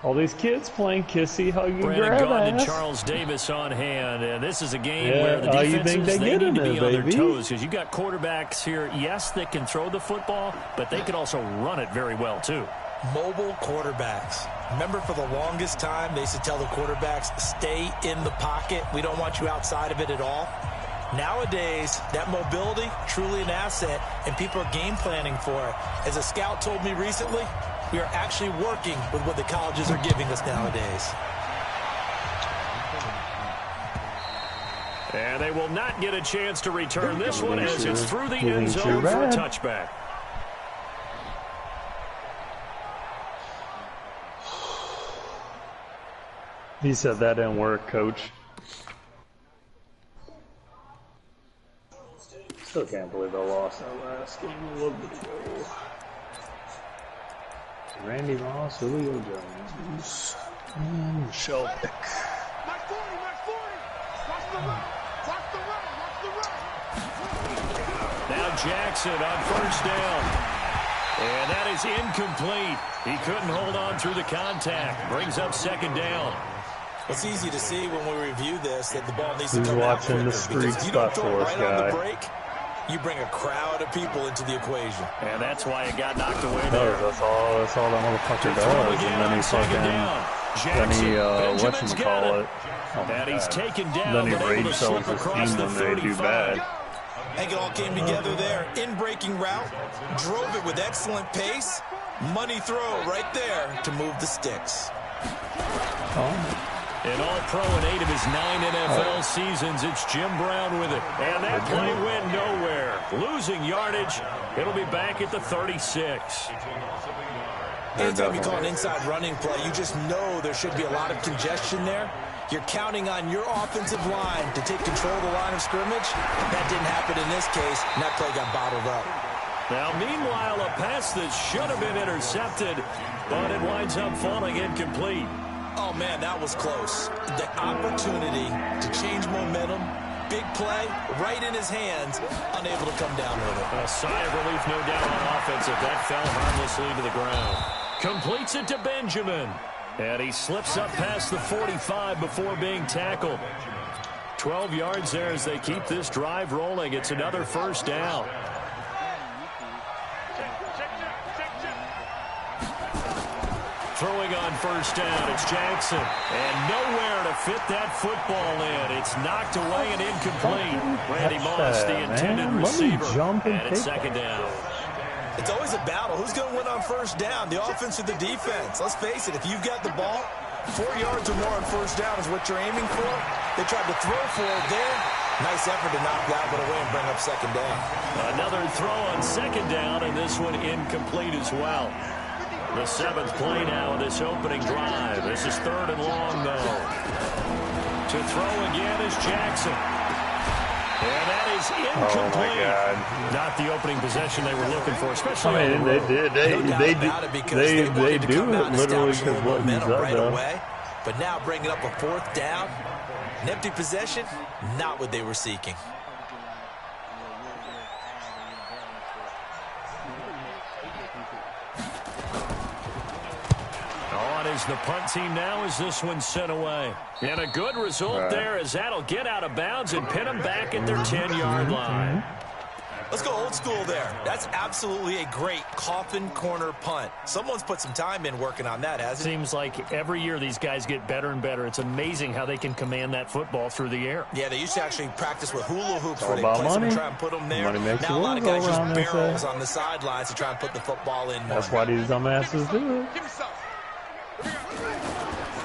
All these kids playing kissy, huggy, Brandon grab Gaudin and ass. Charles Davis on hand. And this is a game where the defenses, they need to be on their toes. Because you've got quarterbacks here, yes, that can throw the football, but they can also run it very well, too. Mobile quarterbacks. Remember, for the longest time, they used to tell the quarterbacks, stay in the pocket. We don't want you outside of it at all. Nowadays, that mobility, truly an asset, and people are game planning for it. As a scout told me recently, we are actually working with what the colleges are giving us nowadays. And they will not get a chance to return this one as it's through the end zone for a touchback. He said that didn't work, coach. Still can't believe I lost that last game a little bit ago. Randy Moss, Julio Jones, and Michelle Vick. Now Jackson on first down. And that is incomplete. He couldn't hold on through the contact. Brings up second down. It's easy to see when we review this that the ball needs to Who's come out watching the quicker. street Because if you don't spot throw for it us, right on the guy? break, you bring a crowd of people into the equation. And that's why it got knocked away No, there. that's all that motherfucker does. And then he whatchamacallit. And he's taken down, Then he but able rage to sells slip his across team the when they do 35. bad. I think it all came together there. In-breaking route, drove it with excellent pace. Money throw right there to move the sticks. An all-pro in 8 of his 9 NFL seasons. It's Jim Brown with it. And that play went nowhere. Losing yardage. It'll be back at the 36. Anytime you call an inside running play, you just know there should be a lot of congestion there. You're counting on your offensive line to take control of the line of scrimmage. That didn't happen in this case, and that play got bottled up. Now, meanwhile, a pass that should have been intercepted, but it winds up falling incomplete. Oh, man, that was close. The opportunity to change momentum, big play, right in his hands, unable to come down with it. A sigh of relief, no doubt, on offense if that fell harmlessly to the ground. Completes it to Benjamin. And he slips up past the 45 before being tackled. 12 yards there as they keep this drive rolling. It's another first down. Throwing on first down, it's Jackson. And nowhere to fit that football in. It's knocked away and incomplete. Randy Moss, the intended receiver. And it's second down. It's always a battle. Who's going to win on first down, the offense or the defense? Let's face it, if you've got the ball, 4 yards or more on first down is what you're aiming for. They tried to throw for it there. Nice effort to knock that one away and bring up second down. Another throw on second down, and this one incomplete as well. The 7th play now of this opening drive. This is 3rd and long, though. To throw again is Jackson. And that is incomplete. Oh, my God. Not the opening possession they were looking for, especially on the road. They do it literally because what he's up right though. away. But now bringing up a 4th down. An empty possession, not what they were seeking. On is the punt team now as this one's sent away. And a good result there as that'll get out of bounds and pin them back at their 10-yard line. Let's go old school there. That's absolutely a great coffin corner punt. Someone's put some time in working on that, hasn't it? Seems like every year these guys get better and better. It's amazing how they can command that football through the air. Yeah, they used to actually practice with hula hoops where they about place them and money. try and put them there. Money makes Now the a lot of world guys go use round, they barrels say. on the sidelines to try and put the football in more. That's why these dumbasses do it.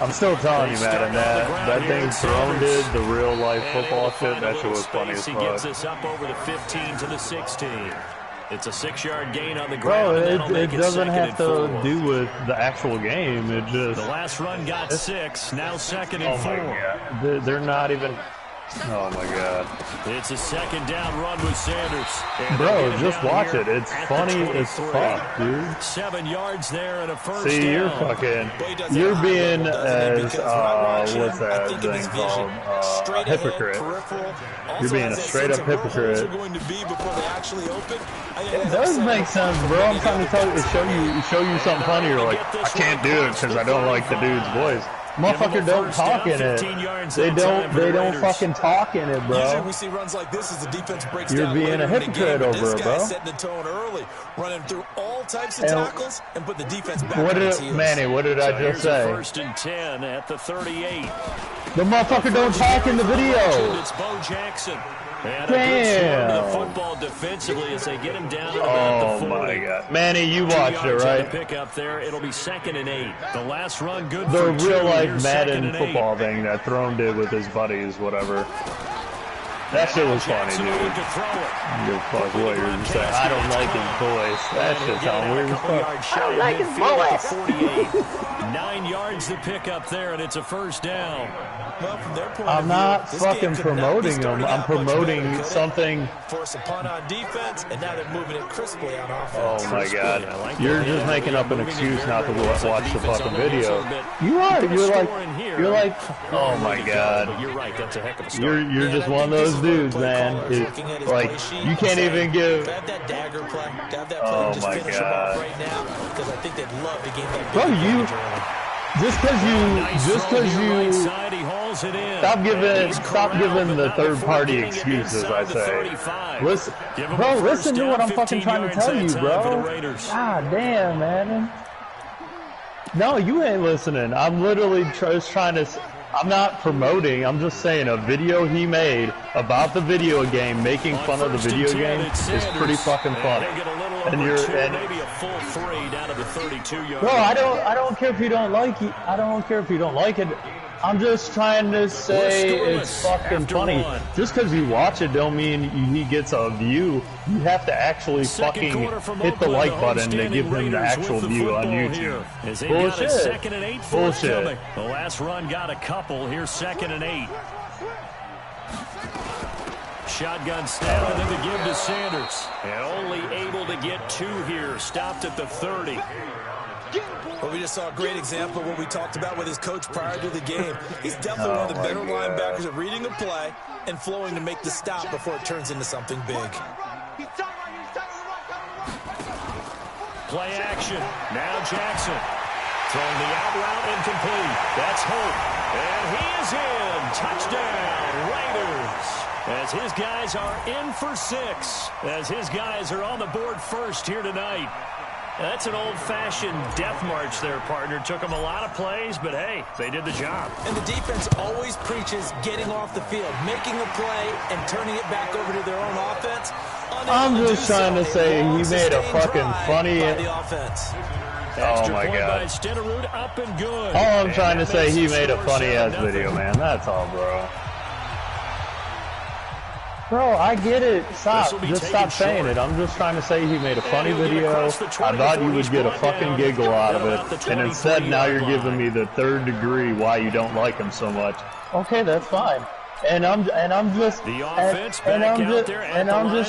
I'm still telling you, Madden, that thing Throne did, the real life football shit, that shit was funny as He gets fuck. us up over the 15 to the 16. It's a 6-yard gain on the ground. Bro, it doesn't have to do with the actual game. It just the last run got 6. Now 2nd and 4. Oh my God. They're not even. Oh my God. It's a second down run with Sanders. Bro, just watch it. It's funny as fuck, dude. 7 yards there and a first See, down. you're fucking, you're being as, what's that thing called? A hypocrite. You're being a straight up hypocrite. It does make sense, bro. I'm trying to tell you, show you something funny. You're like, I can't do it because I don't like the dude's voice. Motherfucker don't talk in it. They don't fucking talk in it, bro. Usually we see runs like this as the defense breaks You're down being a hypocrite over it, bro. Setting the tone early, running through all types of tackles and put the defense back on its heels. Manny, what did I just say? First and 10 at the 38. The motherfucker don't talk in the video. It's Bo Jackson. And damn. A good the football defensively as they get him down at about the 40. Oh my God, Manny, you watched it, right? Pick up there. It'll be 2nd and 8. The last run good. The for real 2. life Madden football thing that Throne did with his buddies, whatever. That shit was funny, dude. Give a fuck what you're just saying. I don't like his voice. That shit sounds weird as fuck. I don't like his voice. 9 yards to pick up there, and it's a first down. Well, from their point I'm not fucking promoting them. I'm promoting something. Force a punt on defense, and now they're moving it crisply on offense. Oh my God. You're just making up an excuse not to watch the fucking video. You are. You're like, oh my God. You're right. That's a heck of a start. You're just one of those dudes, man. Like, you can't even give. Have that dagger play. Have that play. Oh Just my finish them off God. right now, because I think they'd love to gain that. Bro, just because you stop giving the third party excuses, I say. Listen to what I'm fucking trying to tell you, bro. God damn, man. No, you ain't listening. I'm literally just trying to. I'm not promoting. I'm just saying a video he made about the video game, making fun of the video game, is pretty fucking funny. And maybe a full 3 down to the 32-yard. Bro, I don't care if you don't like it. I don't care if you don't like it. I'm just trying to say it's fucking funny. Just because you watch it don't mean he gets a view. You have to actually fucking hit the like button to give him the actual view on YouTube. Bullshit. 2nd and 8. Bullshit. The last run got a couple. Here's 2nd and 8. Shotgun snap and then the give to Sanders. And only able to get 2 here. Stopped at the 30. Well, we just saw a great example of what we talked about with his coach prior to the game. He's definitely one of the better linebackers at reading a play and flowing to make the stop before it turns into something big. Play action. Now Jackson. Throwing the out route incomplete. That's Hope. And he is in. Touchdown, Raiders. As his guys are in for 6. As his guys are on the board first here tonight. That's an old-fashioned death march there, partner. Took them a lot of plays, but hey, they did the job. And the defense always preaches getting off the field, making a play, and turning it back over to their own offense. I'm just trying to say he made a fucking funny. Oh my God. Up and good. All I'm trying to say, he made a funny-ass video, man. That's all, bro. Bro, I get it. Stop. Just stop saying it. I'm just trying to say he made a funny video. I thought you would get a fucking giggle out of it. And instead, now you're giving me the 3rd degree why you don't like him so much. Okay, that's fine. And I'm just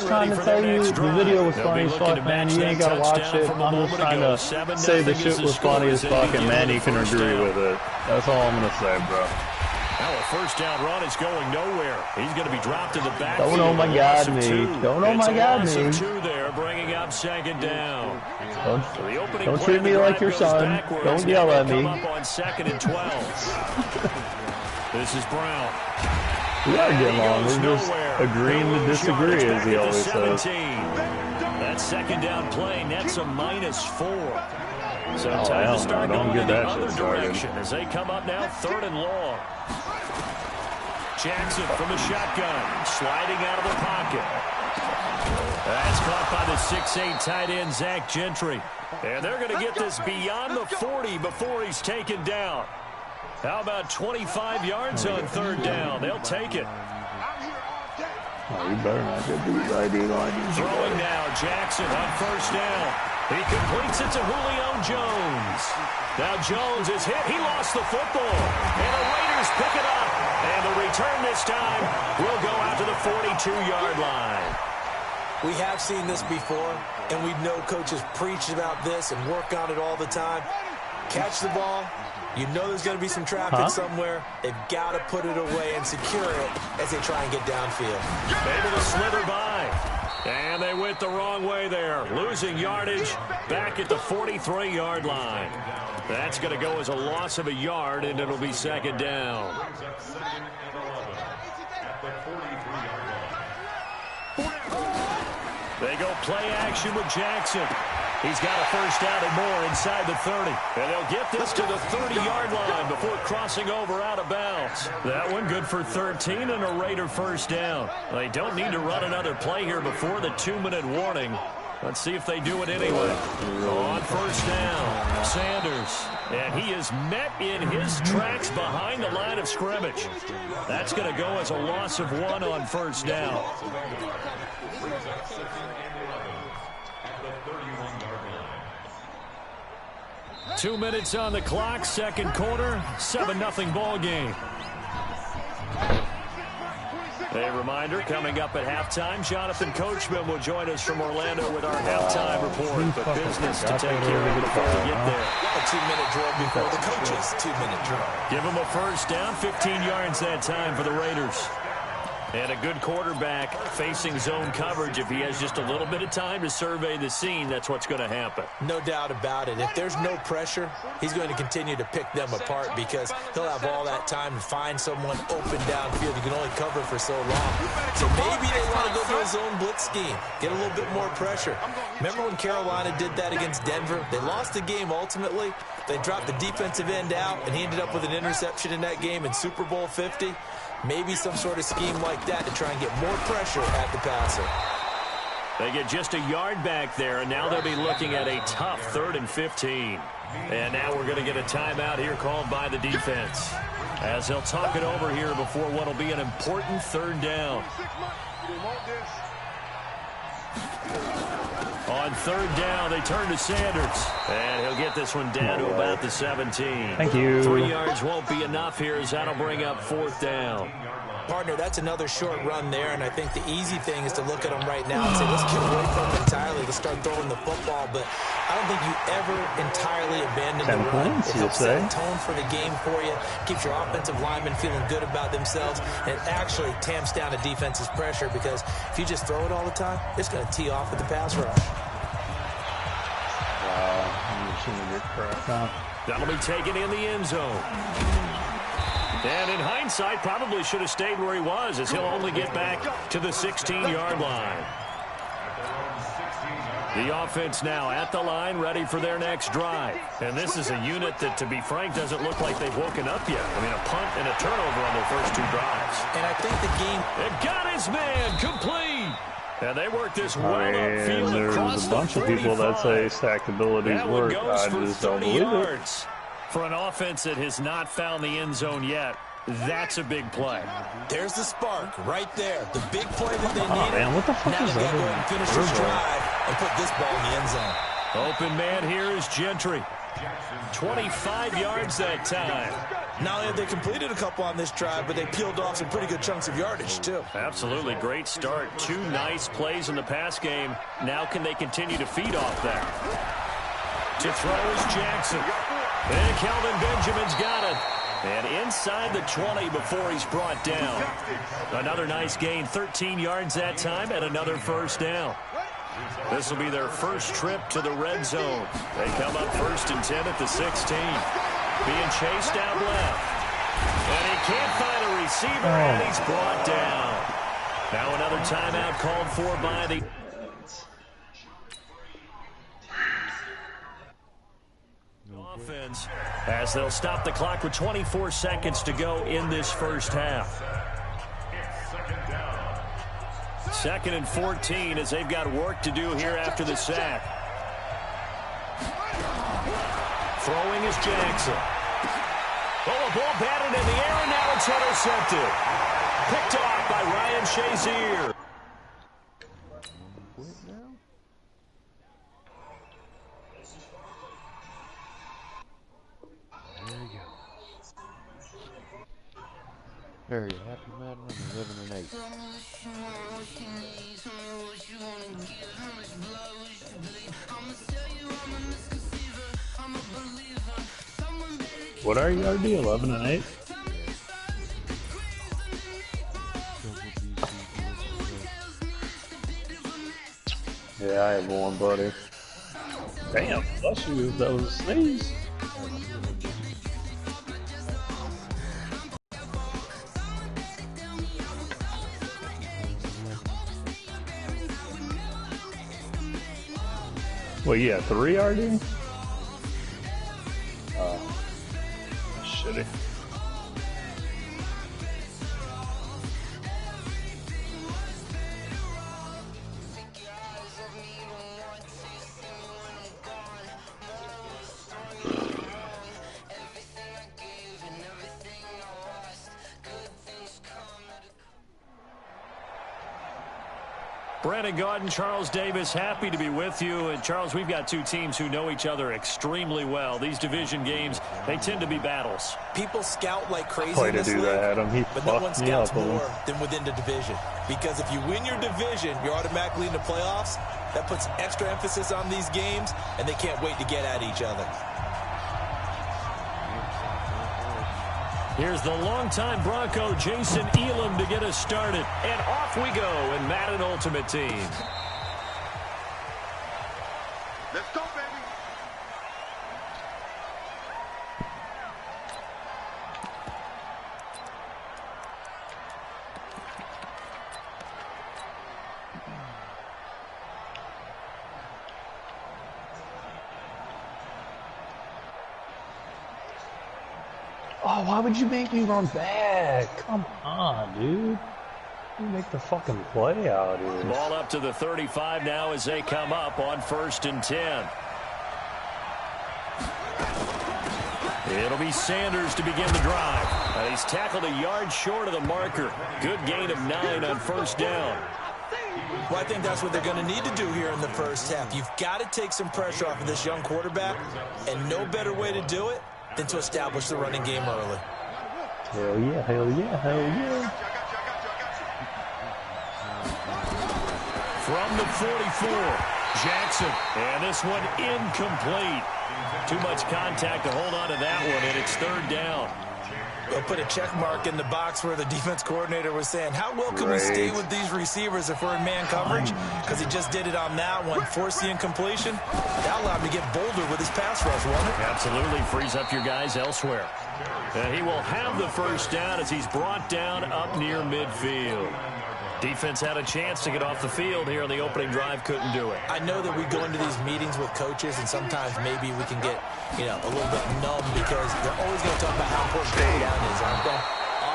trying to tell you the video was funny as fuck, man. You ain't gotta watch it. I'm just trying to say the shit was funny as fuck, and man, you can agree with it. That's all I'm gonna say, bro. Now a first down run is going nowhere. He's going to be dropped in the backfield. Don't oh my God me. Don't oh my God me. 2 there, bringing up 2nd down. Don't treat me like your son. Don't yell at me. Up on 2nd and 12. This is Brown. We are getting along. We're just agreeing to disagree, as he always says. That 2nd down play nets a -4. So oh, time to start don't going get in the that other shit direction started. as they come up now 3rd and long. Jackson from the shotgun, sliding out of the pocket. That's caught by the 6'8" tight end, Zach Gentry. And they're going to get this beyond the 40 before he's taken down. How about 25 yards on 3rd down? They'll take it. Oh, you better not get these ID lines. Throwing now, Jackson on 1st down. He completes it to Julio Jones. Now Jones is hit. He lost the football. And the Raiders pick it up. And the return this time will go out to the 42-yard line. We have seen this before, and we know coaches preach about this and work on it all the time. Catch the ball. You know there's going to be some traffic somewhere. They've got to put it away and secure it as they try and get downfield. Able to slither by. And they went the wrong way there. Losing yardage back at the 43-yard line. That's going to go as a loss of a yard, and it'll be second down. They go play action with Jackson. He's got a first down and more inside the 30. And they'll get this to the 30-yard line before crossing over out of bounds. That one good for 13 and a Raider first down. They don't need to run another play here before the 2-minute warning. Let's see if they do it anyway. On first down, Sanders. And he is met in his tracks behind the line of scrimmage. That's going to go as a loss of 1 on first down. 2 minutes on the clock, second quarter, 7-0 ball game. A reminder, coming up at halftime, Jonathan Coachman will join us from Orlando with our halftime report. But business to take care of before we get there. A 2-minute drill before the coaches' 2-minute drill. Give him a first down, 15 yards that time for the Raiders. And a good quarterback facing zone coverage. If he has just a little bit of time to survey the scene, that's what's going to happen. No doubt about it. If there's no pressure, he's going to continue to pick them apart because he'll have all that time to find someone open downfield. You can only cover for so long. So maybe they want to go to a zone blitz scheme, get a little bit more pressure. Remember when Carolina did that against Denver? They lost the game ultimately. They dropped the defensive end out, and he ended up with an interception in that game in Super Bowl 50. Maybe some sort of scheme like that to try and get more pressure at the passer. They get just a yard back there, and now they'll be looking at a tough 3rd and 15. And now we're going to get a timeout here called by the defense, as they'll talk it over here before what will be an important 3rd down. On 3rd down, they turn to Sanders. And he'll get this one down to about the 17. Thank you. 3 yards won't be enough here as that'll bring up 4th down. Partner, that's another short run there, and I think the easy thing is to look at them right now and say, let's get away from them entirely. Let's start throwing the football. But I don't think you ever entirely abandon the run. It helps set a tone for the game for you, keeps your offensive linemen feeling good about themselves, and it actually tamps down a defense's pressure because if you just throw it all the time, it's going to tee off with the pass rush. That'll be taken in the end zone. And in hindsight, probably should have stayed where he was, as he'll only get back to the 16-yard line. The offense now at the line, ready for their next drive. And this is a unit that, to be frank, doesn't look like they've woken up yet. I mean, a punt and a turnover on their first 2 drives. And I think the game... It got his man complete. And they work this well upfield across there's a bunch of people that say stackability's work. I just don't believe it. For an offense that has not found the end zone yet, that's a big play. There's the spark right there. The big play that they needed. Man, what the fuck now is they've got to go and finish this drive and put this ball in the end zone. Open man here is Gentry. 25 yards that time. Not only have they completed a couple on this drive, but they peeled off some pretty good chunks of yardage, too. Absolutely. Great start. 2 nice plays in the pass game. Now can they continue to feed off that? To throw is Jackson. And Kelvin Benjamin's got it. And inside the 20 before he's brought down. Another nice gain. 13 yards that time and another first down. This will be their first trip to the red zone. They come up 1st and 10 at the 16. Being chased out left. And he can't find a receiver, and he's brought down. Now another timeout called for by the... offense, as they'll stop the clock with 24 seconds to go in this first half. 2nd and 14 as they've got work to do here after the sack. Throwing is Jackson. Oh, a ball batted in the air, and now it's intercepted. Picked off by Ryan Shazier. Very happy, man. I'm 11 and 8. What are you, RD? 11 and 8? Yeah, I have one, buddy. Damn, bless you. That was a sneeze. Well, yeah, 3 RD? Shitty. Brandon Gaudin, Charles Davis, happy to be with you. And Charles, we've got two teams who know each other extremely well. These division games, they tend to be battles. People scout like crazy in this league, but no one scouts more than within the division. Because if you win your division, you're automatically in the playoffs. That puts extra emphasis on these games, and they can't wait to get at each other. Here's the longtime Bronco, Jason Elam, to get us started. And off we go in Madden Ultimate Team. Let's go, baby. Oh, why would you make me run back? Come on, dude. You make the fucking play out here. Ball up to the 35 now as they come up on 1st and 10. It'll be Sanders to begin the drive. And he's tackled a yard short of the marker. Good gain of 9 on 1st down. Well, I think that's what they're going to need to do here in the first half. You've got to take some pressure off of this young quarterback, and no better way to do it than to establish the running game early. Hell yeah, hell yeah, hell yeah. From the 44, Jackson. And this one incomplete. Too much contact to hold on to that one, and it's 3rd down. They'll put a check mark in the box where the defense coordinator was saying, how well can we stay with these receivers if we're in man coverage? Because he just did it on that one. Force the incompletion. That allowed him to get bolder with his pass rush, won't it? Absolutely. Frees up your guys elsewhere. And he will have the 1st down as he's brought down up near midfield. Defense had a chance to get off the field here on the opening drive, couldn't do it. I know that we go into these meetings with coaches, and sometimes maybe we can get, a little bit numb because they're always going to talk about how important third down is, aren't they?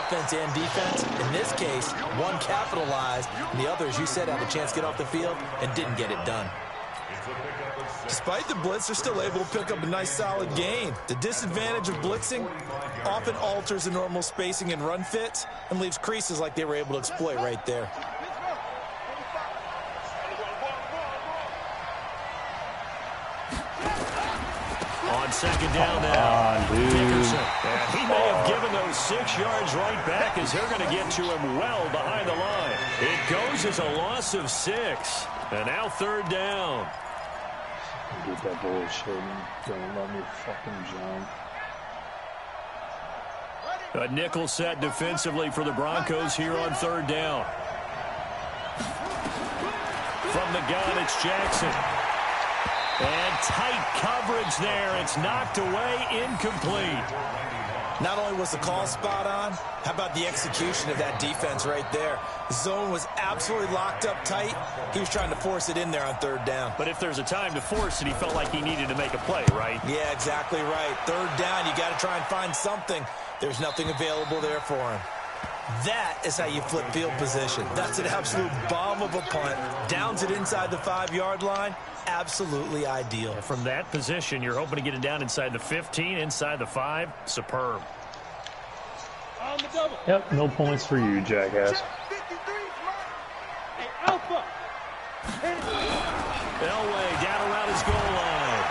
Offense and defense. In this case, one capitalized, and the other, as you said, had a chance to get off the field and didn't get it done. Despite the blitz, they're still able to pick up a nice solid gain. The disadvantage of blitzing often alters the normal spacing and run fits and leaves creases like they were able to exploit right there. On 2nd down now. Dickerson. And he may have given those 6 yards right back as they're going to get to him well behind the line. It goes as a loss of 6. And now 3rd down. Get that bullshit. Don't let me fucking jump. A nickel set defensively for the Broncos here on 3rd down. From the gun, it's Jackson. And tight coverage there. It's knocked away, incomplete. Not only was the call spot on, how about the execution of that defense right there? The zone was absolutely locked up tight. He was trying to force it in there on 3rd down. But if there's a time to force it, he felt like he needed to make a play, right? Yeah, exactly right. 3rd down, you got to try and find something. There's nothing available there for him. That is how you flip field position. That's an absolute bomb of a punt. Downs it inside the 5-yard line. Absolutely ideal. And from that position, you're hoping to get it down inside the 15, inside the 5. Superb. Yep, no points for you, jackass. Elway down around his goal line.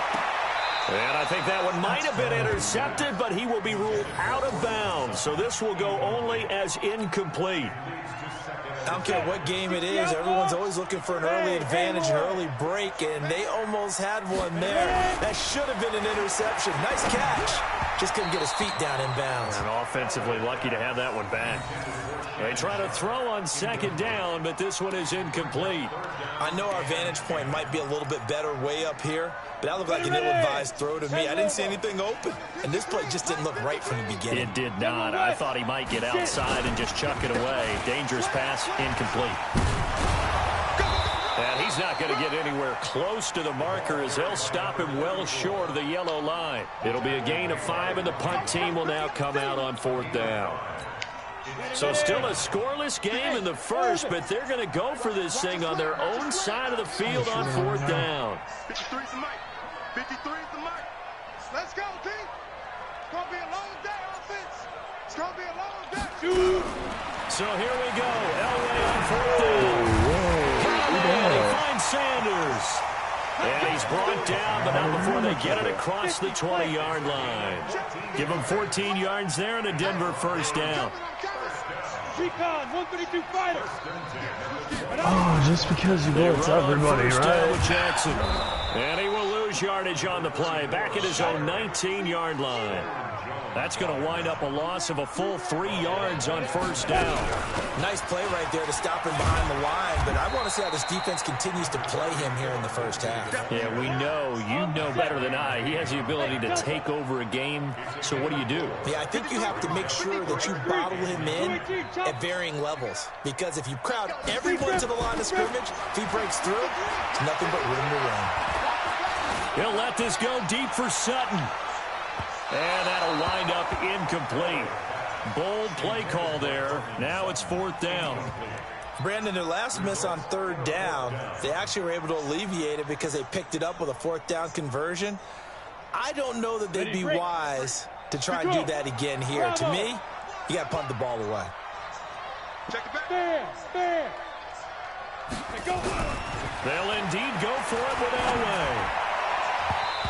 And I think that one might have been intercepted, but he will be ruled out of bounds. So this will go only as incomplete. I don't care what game it is, everyone's always looking for an early advantage, an early break, and they almost had one there. That should have been an interception. Nice catch. Just couldn't get his feet down in bounds. And offensively lucky to have that one back. They try to throw on second down, but this one is incomplete. I know our vantage point might be a little bit better way up here, but that looked like an ill-advised throw to me. I didn't see anything open, and this play just didn't look right from the beginning. It did not. I thought he might get outside and just chuck it away. Dangerous pass, incomplete. And he's not going to get anywhere close to the marker as they'll stop him well short of the yellow line. It'll be a gain of 5, and the punt team will now come out on 4th down. So still a scoreless game in the first, but they're going to go for this thing on their own side of the field on 4th down. 53 is the mic. 53 is the mic. Let's go, team. It's going to be a long day, offense. It's going to be a long day. So here we go. Elway on 4th down. He finds Sanders. And he's brought down, but not before they get it across the 20-yard line. Give him 14 yards there and a Denver first down. Oh, just because you blitz everybody, right? Jackson. And he will lose yardage on the play. Back at his own 19-yard line. That's going to wind up a loss of a full 3 yards on first down. Nice play right there to stop him behind the line, but I want to see how this defense continues to play him here in the first half. Yeah, we know. You know better than I. He has the ability to take over a game, so what do? Yeah, I think you have to make sure that you bottle him in at varying levels, because if you crowd everyone to the line of scrimmage, if he breaks through, it's nothing but room to run. He'll let this go deep for Sutton. And that'll wind up incomplete. Bold play call there. Now it's 4th down. Brandon, their last miss on 3rd down, they actually were able to alleviate it because they picked it up with a 4th down conversion. I don't know that they'd be wise to try and do that again here. To me, you got to punt the ball away. Check it back. Fair. They'll indeed go for it with Elway.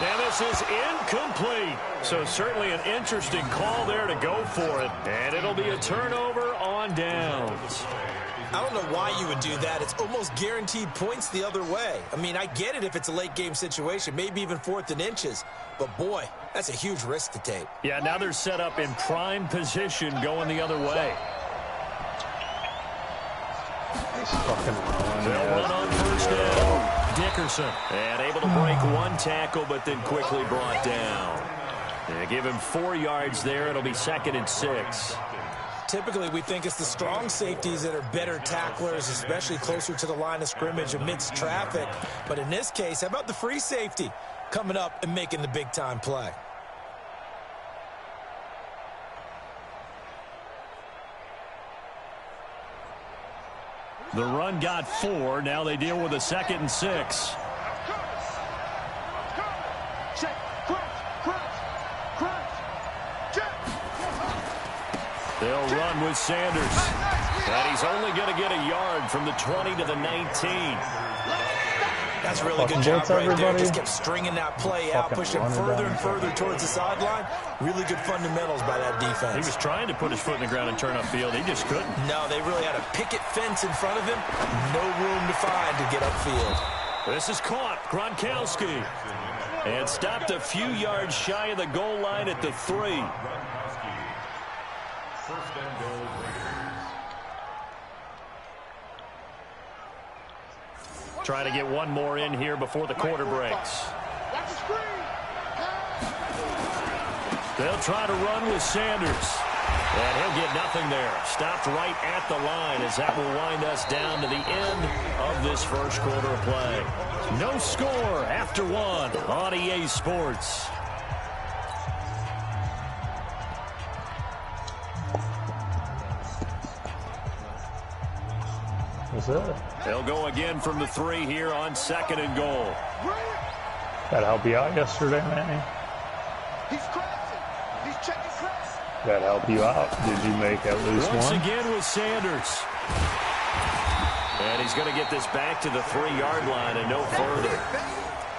And this is incomplete. So certainly an interesting call there to go for it. And it'll be a turnover on downs. I don't know why you would do that. It's almost guaranteed points the other way. I mean, I get it if it's a late game situation, maybe even 4th and inches. But boy, that's a huge risk to take. Yeah, now they're set up in prime position going the other way. They'll run on first down. Dickerson, and able to break one tackle, but then quickly brought down. They give him 4 yards there. It'll be 2nd and 6. Typically, we think it's the strong safeties that are better tacklers, especially closer to the line of scrimmage amidst traffic. But in this case, how about the free safety coming up and making the big-time play? The run got 4. Now they deal with a 2nd and 6. They'll run with Sanders. And he's only going to get a yard from the 20 to the 19. That's a really good job right there. Just kept stringing that play out, pushing further and further towards the sideline. Really good fundamentals by that defense. He was trying to put his foot in the ground and turn upfield. He just couldn't. No, they really had a picket fence in front of him. No room to find to get upfield. This is caught. Gronkowski. And stopped a few yards shy of the goal line at the 3. Try to get one more in here before the quarter breaks. They'll try to run with Sanders. And he'll get nothing there. Stopped right at the line as that will wind us down to the end of this first quarter of play. No score after 1 on EA Sports. That's it. They'll go again from the 3 here on 2nd and goal. That help you out yesterday, Manny? He's crashing. He's checking crash. That help you out? Did you make at least Once one? again with Sanders. And he's going to get this back to the 3-yard line and no further.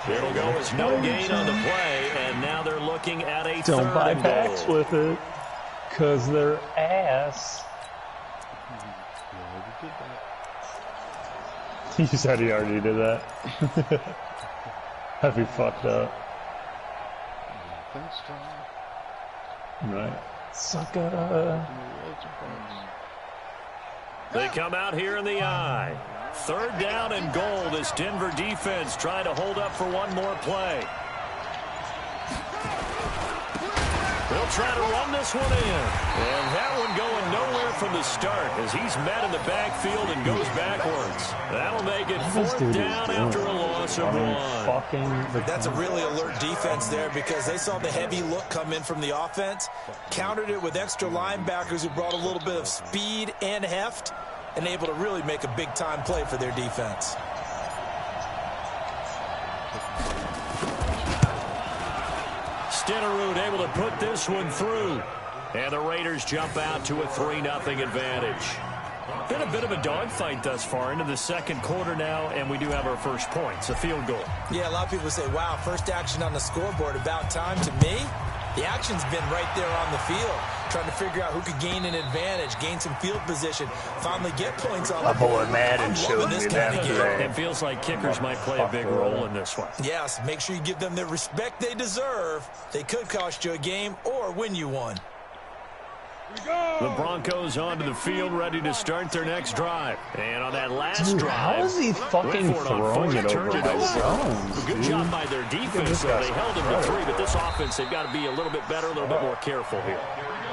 It'll go as no gain on the play, and now they're looking at a Don't buy third and packs goal. with it, because they're ass. He said he already did that. That'd be fucked up. Right. Sucker. They come out here in the eye. Third down and goal. This Denver defense trying to hold up for one more play. They'll try to run this one in. And that one going nowhere from the start as he's met in the backfield and goes backwards. That'll make it fourth down after a loss of one. That's a really alert defense there because they saw the heavy look come in from the offense, countered it with extra linebackers who brought a little bit of speed and heft, and able to really make a big-time play for their defense. Stenerud able to put this one through. And the Raiders jump out to a 3-0 advantage. Been a bit of a dogfight thus far into the second quarter now, and we do have our first points, a field goal. Yeah, a lot of people say, wow, first action on the scoreboard, about time. To me, the action's been right there on the field, trying to figure out who could gain an advantage, gain some field position, finally get points on the board. Boy, Madden showed me that today. It feels like kickers might play a big role in this one. Yes, make sure you give them the respect they deserve. They could cost you a game or win you one. The Broncos onto the field, ready to start their next drive. And on that last drive, how is he fucking throwing it over my zones? Good job by their defense, though. They held him to 3, but this offense, they've got to be a little bit better, a little bit more careful here.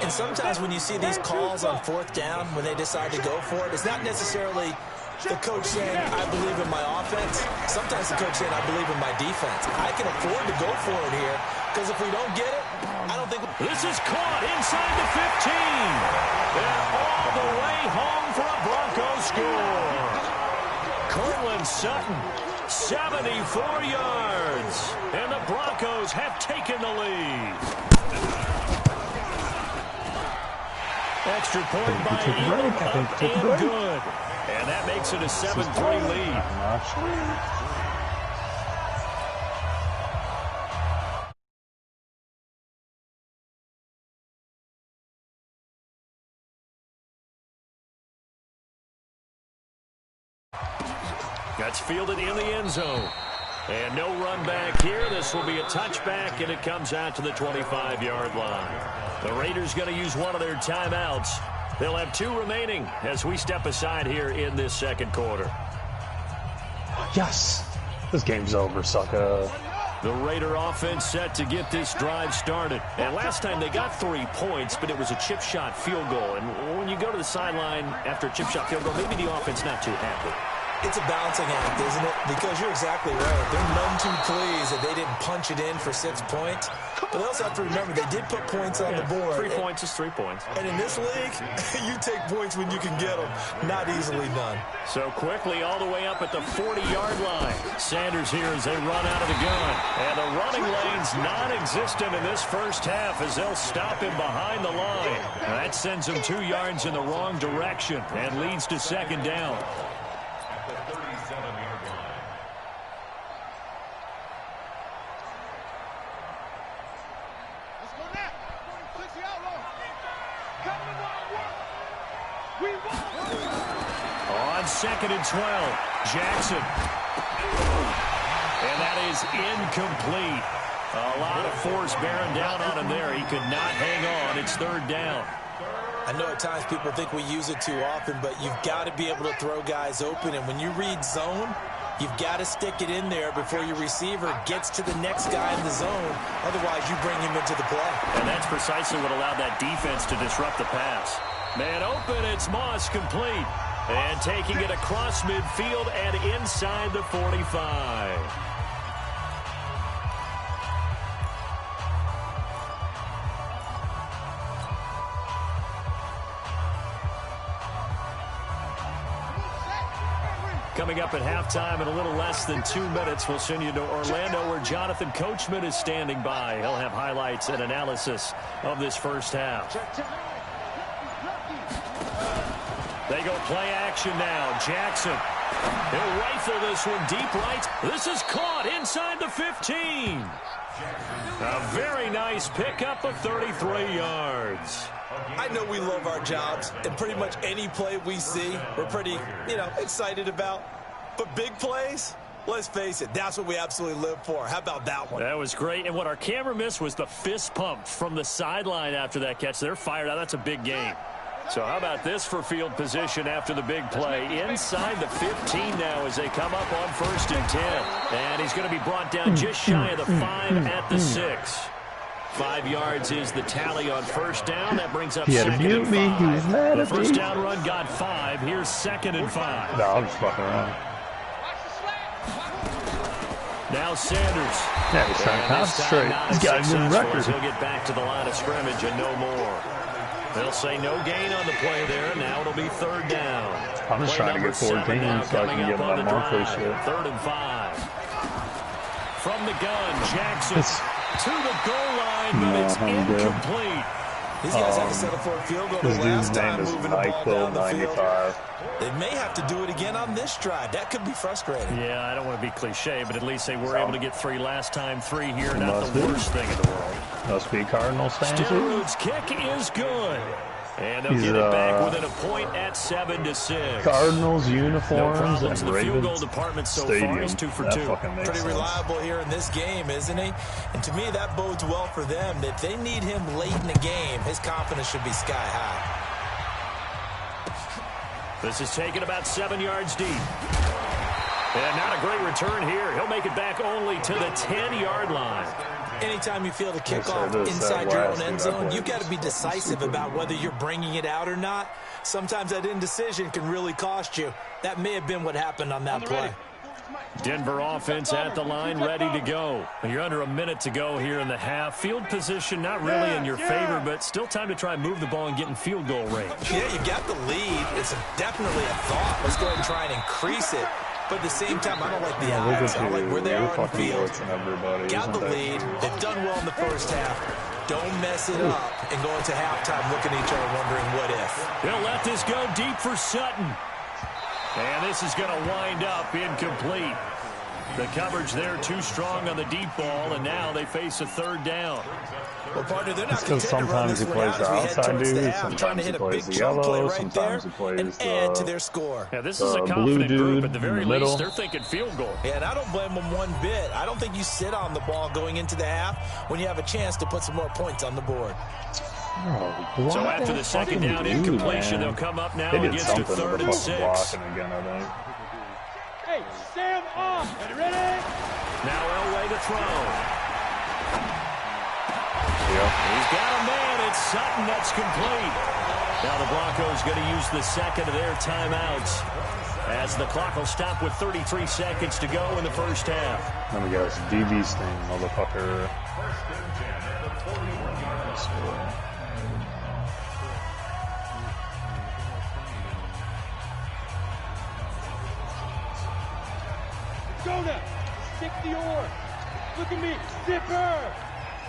And sometimes when you see these calls on fourth down, when they decide to go for it, it's not necessarily the coach saying, I believe in my offense. Sometimes the coach saying, I believe in my defense. I can afford to go for it here, because if we don't get it, I don't think... This is caught inside the 15. And all the way home for a Broncos score. Cortland Sutton, 74 yards. And the Broncos have taken the lead. Extra point by Elam, up and good. And that makes it a 7-3 lead. That's fielded in the end zone. And no run back here. This will be a touchback, and it comes out to the 25-yard line. The Raiders going to use one of their timeouts. They'll have 2 remaining as we step aside here in this second quarter. Yes! This game's over, sucker. The Raider offense set to get this drive started. And last time they got 3 points, but it was a chip shot field goal. And when you go to the sideline after a chip shot field goal, maybe the offense not too happy. It's a balancing act, isn't it? Because you're exactly right. They're none too pleased that they didn't punch it in for 6 points. But they also have to remember they did put points on the board. 3 points is 3 points. And in this league, you take points when you can get them. Not easily done. So quickly all the way up at the 40-yard line. Sanders here as they run out of the gun. And the running lane's non-existent in this first half as they'll stop him behind the line. That sends him 2 yards in the wrong direction and leads to second down. On 2nd and 12, Jackson. And that is incomplete. A lot of force bearing down on him there. He could not hang on. It's 3rd down. I know at times people think we use it too often, but you've got to be able to throw guys open. And when you read zone, you've got to stick it in there before your receiver gets to the next guy in the zone. Otherwise, you bring him into the play. And that's precisely what allowed that defense to disrupt the pass. Man open, it's Moss complete. And taking it across midfield and inside the 45. Coming up at halftime in a little less than 2 minutes, we'll send you to Orlando where Jonathan Coachman is standing by. He'll have highlights and analysis of this first half. They go play action now. Jackson He'll rifle this one deep right. This is caught inside the 15. A very nice pickup of 33 yards. I know we love our jobs, and pretty much any play we see, we're pretty, excited about. But big plays, let's face it, that's what we absolutely live for. How about that one? That was great, and what our camera missed was the fist pump from the sideline after that catch. They're fired out. That's a big game. So how about this for field position after the big play? Inside the 15 now as they come up on 1st and 10. And he's going to be brought down just shy of the 5 at the 6. 5 yards is the tally on 1st down. That brings up 2nd and 5. The first down run got 5. Here's 2nd and 5. No, I'm just fucking around. Now Sanders. Yeah, he's trying to concentrate. He's got a good record. He'll get back to the line of scrimmage and no more. They'll say no gain on the play there. Now it'll be 3rd down. I'm just trying to get 14 so I can give him that monthly shit. 3rd and 5. From the gun, Jackson to the goal line, but it's incomplete. These guys have to settle for a field goal. His dude's name is NyQuil95. They may have to do it again on this drive. That could be frustrating. Yeah, I don't want to be cliche, but at least they were able to get 3 last time. 3 here, not the worst thing in the world. Must be Cardinals fans. Steroids kick is good. And they'll get it back within a point at 7-6. Cardinals uniforms no and the Ravens field goal department so Stadium. far. He's 2 for 2. Pretty sense. reliable here in this game, isn't he? And to me, that bodes well for them. If they need him late in the game, his confidence should be sky high. This is taken about 7 yards deep. And not a great return here. He'll make it back only to the 10-yard line. Anytime you feel the kickoff inside your own end zone, you've got to be decisive about whether you're bringing it out or not. Sometimes that indecision can really cost you. That may have been what happened on that play. Denver offense at the line, ready to go. You're under a minute to go here in the half. Field position not really in your favor, but still time to try and move the ball and get in field goal range. Yeah, you got the lead. It's definitely a thought. Let's go ahead and try and increase it. But at the same time, I don't like the odds. I don't like where they are on the field. Got the lead. They've done well in the first half. Don't mess it up and go into halftime looking at each other wondering what if. He'll let this go deep for Sutton. And this is going to wind up incomplete. The coverage there too strong on the deep ball, and now they face a 3rd down. Well, partner, they're not because sometimes he plays the outside dude, sometimes he plays the yellow, sometimes he plays add to their score. Yeah, this is a confident group. At the very least, they're thinking field goal. Yeah, and I don't blame them one bit. I don't think you sit on the ball going into the half when you have a chance to put some more points on the board. Oh, so after the 2nd down incompletion, they'll come up now against a 3rd and 6. Again, I think. Hey, Sam off. Ready? Now Elway to throw. Yeah. He's got a man. It's Sutton. That's complete. Now the Broncos going to use the 2nd of their timeouts as the clock will stop with 33 seconds to go in the first half. Let me guess. DB's thing, motherfucker. Go now. Stick the oar. Look at me. Zipper.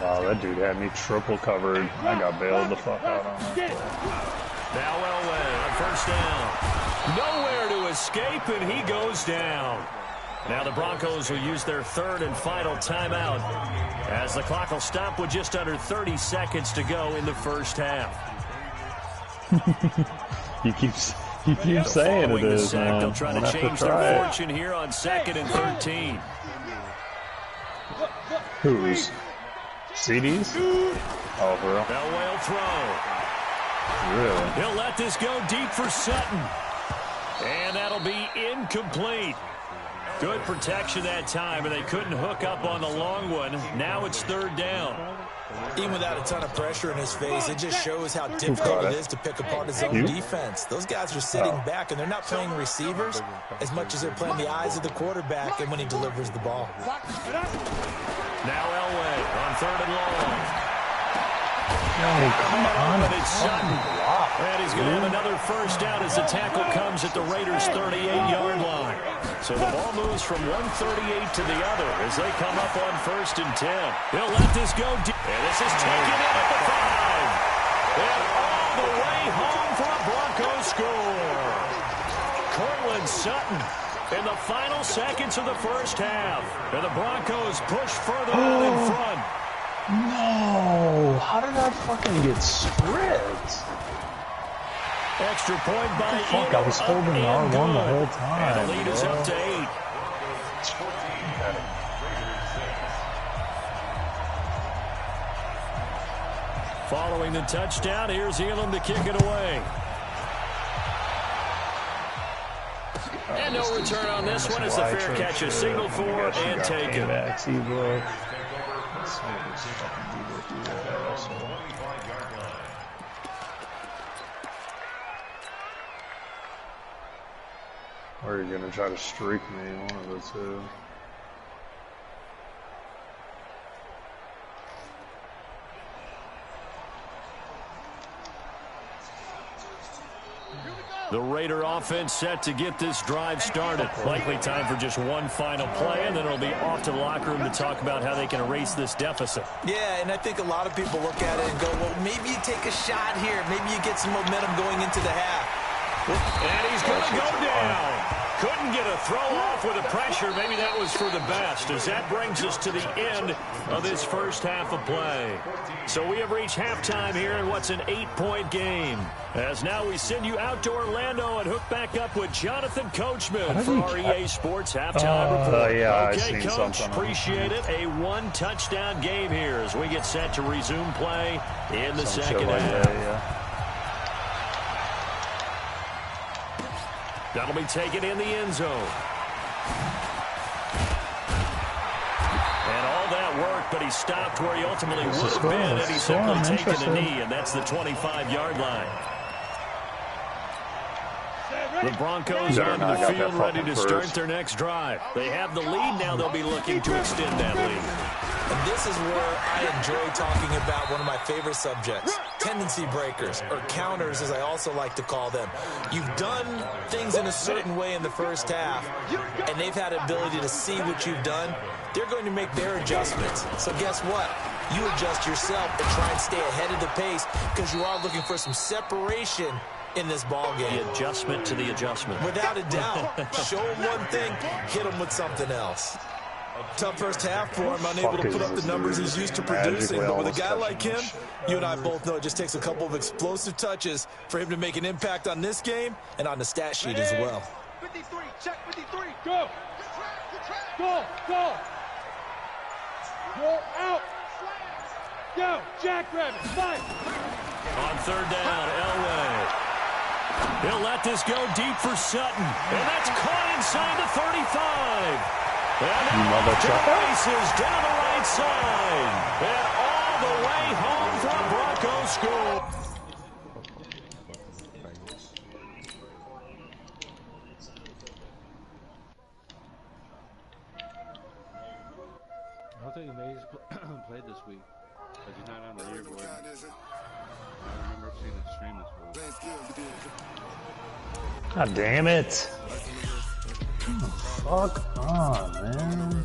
Wow, that dude had me triple covered. I got bailed the fuck out on that. Now Elway on 1st down. Nowhere to escape, and he goes down. Now the Broncos will use their 3rd and final timeout as the clock will stop with just under 30 seconds to go in the first half. He keeps saying it is, man. They'll try to change their fortune here on 2nd and 13. Who's? CDs? Oh, for real? Elway will throw. Really? He'll let this go deep for Sutton. And that'll be incomplete. Good protection that time, and they couldn't hook up on the long one. Now it's 3rd down. Even without a ton of pressure in his face, it just shows how difficult it is to pick apart his own defense. Those guys are sitting back, and they're not playing receivers as much as they're playing the eyes of the quarterback and when he delivers the ball. Now Elway on 3rd and long. No, come on. And it's Sutton. And he's going to have another first down as the tackle comes at the Raiders' 38-yard line. So the ball moves from one 38 to the other as they come up on 1st and 10. He'll let this go deep. And this is taken in at the 5. And all the way home for a Broncos score. Cortland Sutton in the final seconds of the first half. And the Broncos push further out in front. No! How did that fucking get stripped? Extra point by Fuck, I was holding the R1 the whole time. And the lead is up to 8. Following the touchdown, here's Elam to kick it away. And no return on this one as the fair catch is signaled for and taken. Or are you going to try to streak me, one of the two? The Raider offense set to get this drive started. Likely time for just one final play, and then it'll be off to the locker room to talk about how they can erase this deficit. Yeah, and I think a lot of people look at it and go, well, maybe you take a shot here. Maybe you get some momentum going into the half. And he's going to go down. Couldn't get a throw off with the pressure. Maybe that was for the best, as that brings us to the end of this first half of play. So we have reached halftime here in what's an 8-point game. As now we send you out to Orlando and hook back up with Jonathan Coachman for our EA Sports Halftime Report. Yeah, okay, Coach, appreciate it. A one-touchdown game here as we get set to resume play in the second half. That'll be taken in the end zone. And all that work, but he stopped where he ultimately would have been, and he's simply taken a knee, and that's the 25-yard line. The Broncos onto the field ready to start their next drive. They have the lead. Now they'll be looking to extend that lead. And this is where I enjoy talking about one of my favorite subjects, tendency breakers, or counters as I also like to call them. You've done things in a certain way in the first half, and they've had the ability to see what you've done. They're going to make their adjustments. So guess what? You adjust yourself and try and stay ahead of the pace because you are looking for some separation in this ball game. The adjustment to the adjustment. Without a doubt. Show them one thing, hit them with something else. Tough first half for him, unable to put up the numbers he's used to producing. But with a guy like him, you and I both know it just takes a couple of explosive touches for him to make an impact on this game and on the stat sheet as well. 53, check 53, go. Go, go. Go out. Go, Jackrabbit, fight. On third down, Elway. He'll let this go deep for Sutton. And that's caught inside the 35. And off to the races down the right side. And all the way home for a Broncos score. I don't think Mays played this week, because he's not on the leaderboard. I remember seeing the stream this week. God damn it. Fuck on, man.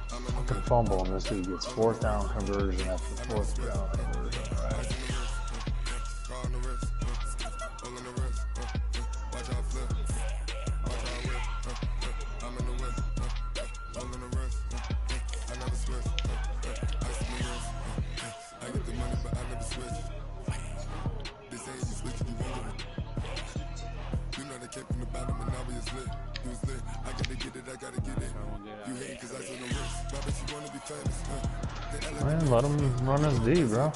Fucking fumble and this dude gets fourth down conversion after fourth down conversion, right? Man, let him run his D, bro.